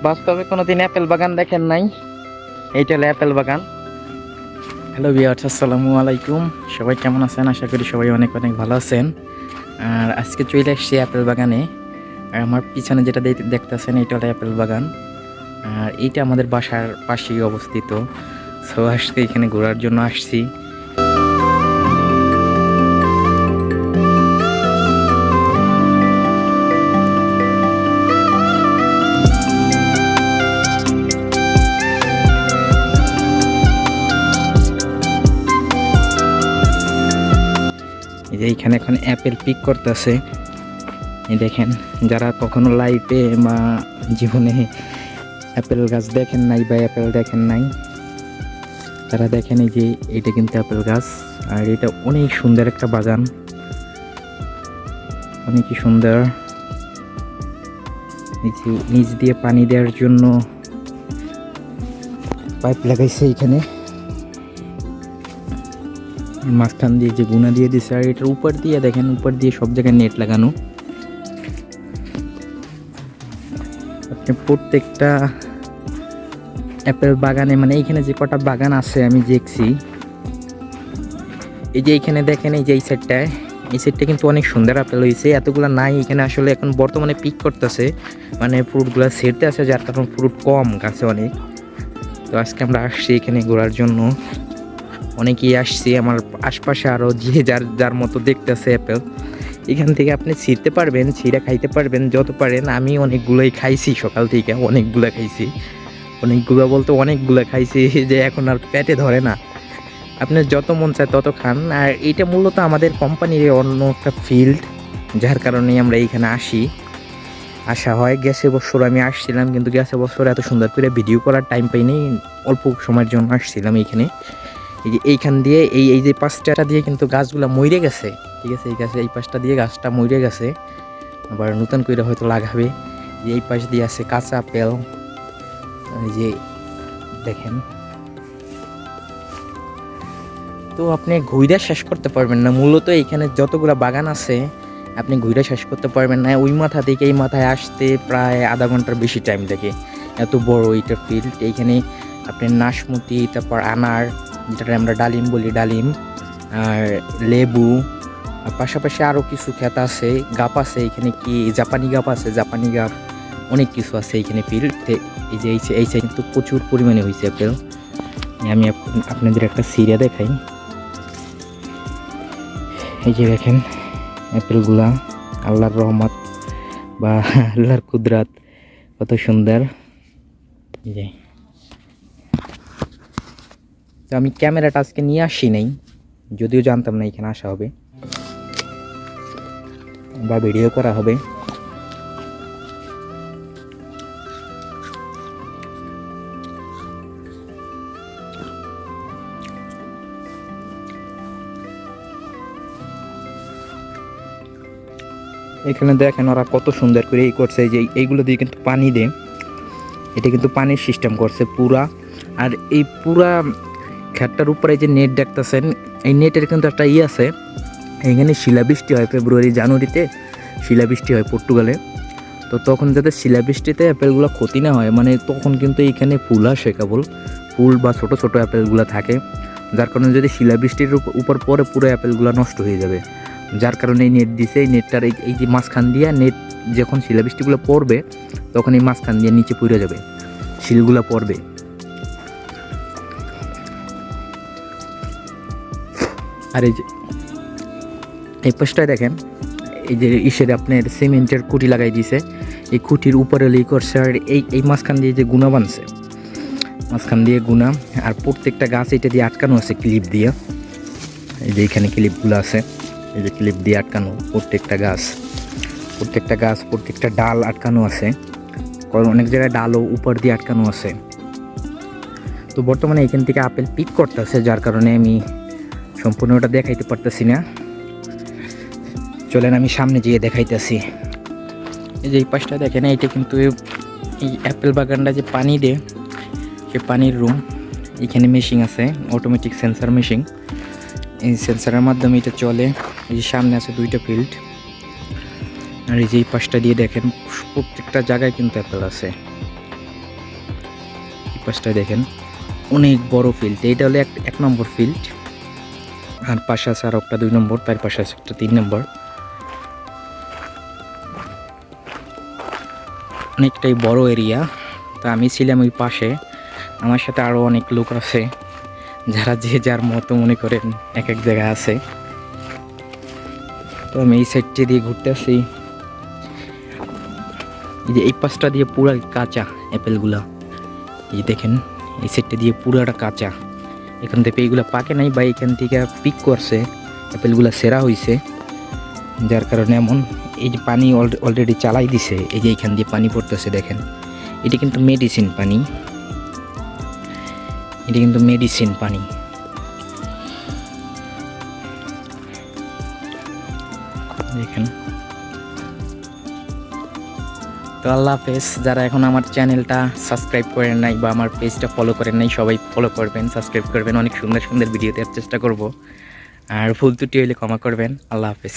বাস্তবে কোনোদিন অ্যাপেল বাগান দেখেন নাই? এইটা হলো অ্যাপেল বাগান। হ্যালো ভিউয়ার্স, আসসালামু আলাইকুম। সবাই কেমন আছেন? আশা করি সবাই অনেক অনেক ভালো আছেন। আর আজকে চলে এসেছি অ্যাপেল বাগানে। আর আমার পিছনে যেটা দেখতেছেন এটা হলো অ্যাপেল বাগান। আর এইটা আমাদের বাসার পাশেই অবস্থিত। সো আজকে এখানে ঘোরার জন্য আসছি। এইখানে এখন অ্যাপেল পিক করতেছে। এই দেখেন, যারা কখনো লাইফে বা জীবনে অ্যাপেল গাছ দেখেন নাই বা অ্যাপেল দেখেন নাই, তারা দেখেন এই যে এটা কিন্তু অ্যাপেল গাছ। আর এটা অনেক সুন্দর একটা বাগান, অনেকই সুন্দর। এই যে নিচ দিয়ে পানি দেওয়ার জন্য পাইপ লাগাইছে এখানে, মাঝখান দিয়ে যে গুনা দিয়ে দিচ্ছে। আর এটার উপর দিয়ে দেখেন, উপর দিয়ে সব জায়গায় নেট লাগানো। আপনি প্রত্যেকটা অ্যাপেল বাগানে, মানে এইখানে যে কটা বাগান আছে আমি দেখছি, এই যে এইখানে দেখেন, এই যে এই সাইডটা কিন্তু অনেক সুন্দর আপেল হয়েছে। এতগুলো নাই এখানে, আসলে এখন বর্তমানে পিক করতেছে, মানে ফ্রুটগুলো সেরতে আছে, যার কারণ ফ্রুট কম গাছে অনেক। তো আজকে আমরা আসছি এখানে ঘোরার জন্য, অনেকেই আসছি। আমার আশপাশে আরও যে যার যার মতো দেখতেছে অ্যাপেল, এখান থেকে আপনি ছিঁড়তে পারবেন, ছিঁড়ে খাইতে পারবেন যত পারেন। আমি অনেকগুলোই খাইছি, সকাল থেকে অনেকগুলো খাইছি। অনেকগুলো বলতে অনেকগুলো খাইছি যে এখন আর পেটে ধরে না। আপনার যত মন চায় তত খান। আর এইটা মূলত আমাদের কোম্পানির অন্য একটা ফিল্ড, যার কারণেই আমরা এইখানে আসা হয়। গেছে বছর আমি আসছিলাম, কিন্তু গেছে বছর এত সুন্দর করে ভিডিও করার টাইম পাইনি, অল্প সময়ের জন্য আসছিলাম এইখানে। এই যে এইখান দিয়ে এই যে পাঁচটা দিয়ে কিন্তু গাছগুলো মরে গেছে, ঠিক আছে? এই গাছে এই পাশটা দিয়ে গাছটা মরে গেছে, আবার নতুন করে হয়তো লাগাবে। এই পাশ দিয়ে আছে কাঁচা আপেল, এই যে দেখেন। তো আপনি ঘুরে শেষ করতে পারবেন না, মূলত এইখানে যতগুলো বাগান আছে আপনি ঘুরে শেষ করতে পারবেন না। ওই মাথা থেকে এই মাথায় আসতে প্রায় আধা ঘন্টার বেশি টাইম লাগে, এত বড় এইটার ফিল্ড। এইখানে আপনি নাশপাতি, তারপর আনার, যেটা আমরা ডালিম বলি, ডালিম, আর লেবু, আর পাশাপাশি আরও কিছু ক্ষেত আছে, গাপ আছে এখানে, কি জাপানি গাপ আছে, জাপানি গাপ, অনেক কিছু আছে এইখানে ফিল্ডে। এই যে এই সাইড কিন্তু প্রচুর পরিমাণে হয়েছে অ্যাপেল। আমি আপনাদের একটা সিরিয়া দেখাই। এই যে দেখেন অ্যাপেলগুলা, আল্লাহর রহমত বা আল্লাহর কুদরত, কত সুন্দর। এই যে তো আমি ক্যামেরাটা আজকে নিয়ে আসি নাই, যদিও জানতাম না এখানে আসা হবে বা ভিডিও করা হবে। এখানে দেখেন ওরা কত সুন্দর করে এই করছে, যে এইগুলো দিয়ে কিন্তু পানি দেয়, এটা কিন্তু পানির সিস্টেম করছে পুরা। আর এই পুরা ক্ষেতটার উপরে যে নেট দেখতেছেন, এই নেটের কিন্তু একটা আছে, এখানে শিলাবৃষ্টি হয় ফেব্রুয়ারি জানুয়ারিতে, শিলাবৃষ্টি হয় পর্তুগালে। তো তখন যাতে শিলাবৃষ্টিতে অ্যাপেলগুলো ক্ষতি না হয়, মানে তখন কিন্তু এইখানে ফুল আসে, কেবল ফুল বা ছোটো ছোটো অ্যাপেলগুলো থাকে, যার কারণে যদি শিলাবৃষ্টির উপর পরে পুরো অ্যাপেলগুলো নষ্ট হয়ে যাবে। যার কারণে এই নেট দিছে। এই নেটটার এই যে মাঝখান দিয়ে নেট, যখন শিলাবৃষ্টিগুলো পড়বে তখন এই মাঝখান দিয়ে নিচে পড়ে যাবে, শিলগুলো পড়বে। আর এই যে এই পাশটায় দেখেন, এই যে ইসের আপনার সিমেন্টের খুঁটি লাগাই দিয়েছে, এই খুঁটির উপরে লেই করছে। আর এই মাঝখান দিয়ে যে গুণা বানছে, মাঝখান দিয়ে গুণা, আর প্রত্যেকটা গাছ এটা দিয়ে আটকানো আছে ক্লিপ দিয়ে। এই যে এখানে ক্লিপগুলো আছে, এই যে ক্লিপ দিয়ে আটকানো প্রত্যেকটা গাছ, প্রত্যেকটা ডাল আটকানো আছে, কারণ অনেক জায়গায় ডালও উপর দিয়ে আটকানো আছে। তো বর্তমানে এখান থেকে আপেল পিক করতেছে, যার কারণে আমি সম্পূর্ণ ওটা দেখাইতে পারতেছি না। চলেন আমি সামনে যেয়ে দেখাইতেছি। এই যে এই পাশটা দেখেন, এইটা কিন্তু এই অ্যাপেল বাগানটা যে পানি দেয়, সে পানির রুম। এখানে মেশিন আছে, অটোমেটিক সেন্সার মেশিন, এই সেন্সারের মাধ্যমে এটা চলে। এই যে সামনে আছে দুইটা ফিল্ড, আর এই যে এই পাশটা দিয়ে দেখেন প্রত্যেকটা জায়গায় কিন্তু অ্যাপেল আছে। পাশটায় দেখেন অনেক বড় ফিল্ড, এইটা হলো এক নম্বর ফিল্ড, আর পাশে আছে আর একটা 2 নম্বর, তার পাশে আছে একটা 3 নম্বর। অনেকটাই বড় এরিয়া। তো আমি ছিলাম ওই পাশে, আমার সাথে আরও অনেক লোক আছে যারা যে যার মতো মনে করেন এক এক জায়গায় আছে। তো আমি এই সাইডটি দিয়ে ঘুরতে আসি। এই যে এই পাশটা দিয়ে পুরো কাঁচা অ্যাপেলগুলা, এই দেখেন এই সাইডটা দিয়ে পুরোটা কাঁচা, এখান থেকে এইগুলা পাকে নাই বা এখান থেকে পিক করছে, অ্যাপেলগুলা সেরা হয়েছে, যার কারণে এমন। এই যে পানি অলরেডি চালাই দিছে, এই যে এইখান দিয়ে পানি পড়তেছে দেখেন, এটি কিন্তু মেডিসিন পানি, এটি কিন্তু মেডিসিন পানি। দেখেন। তো আল্লাহ হাফেজ। যারা এখন আমার চ্যানেলটা সাবস্ক্রাইব করেন নাই বা আমার পেজটা ফলো করেন নাই, সবাই ফলো করবেন, সাবস্ক্রাইব করবেন। অনেক সুন্দর সুন্দর ভিডিও দেওয়ার চেষ্টা করব, আর ভুল ত্রুটি হইলে ক্ষমা করবেন। আল্লাহ হাফেজ।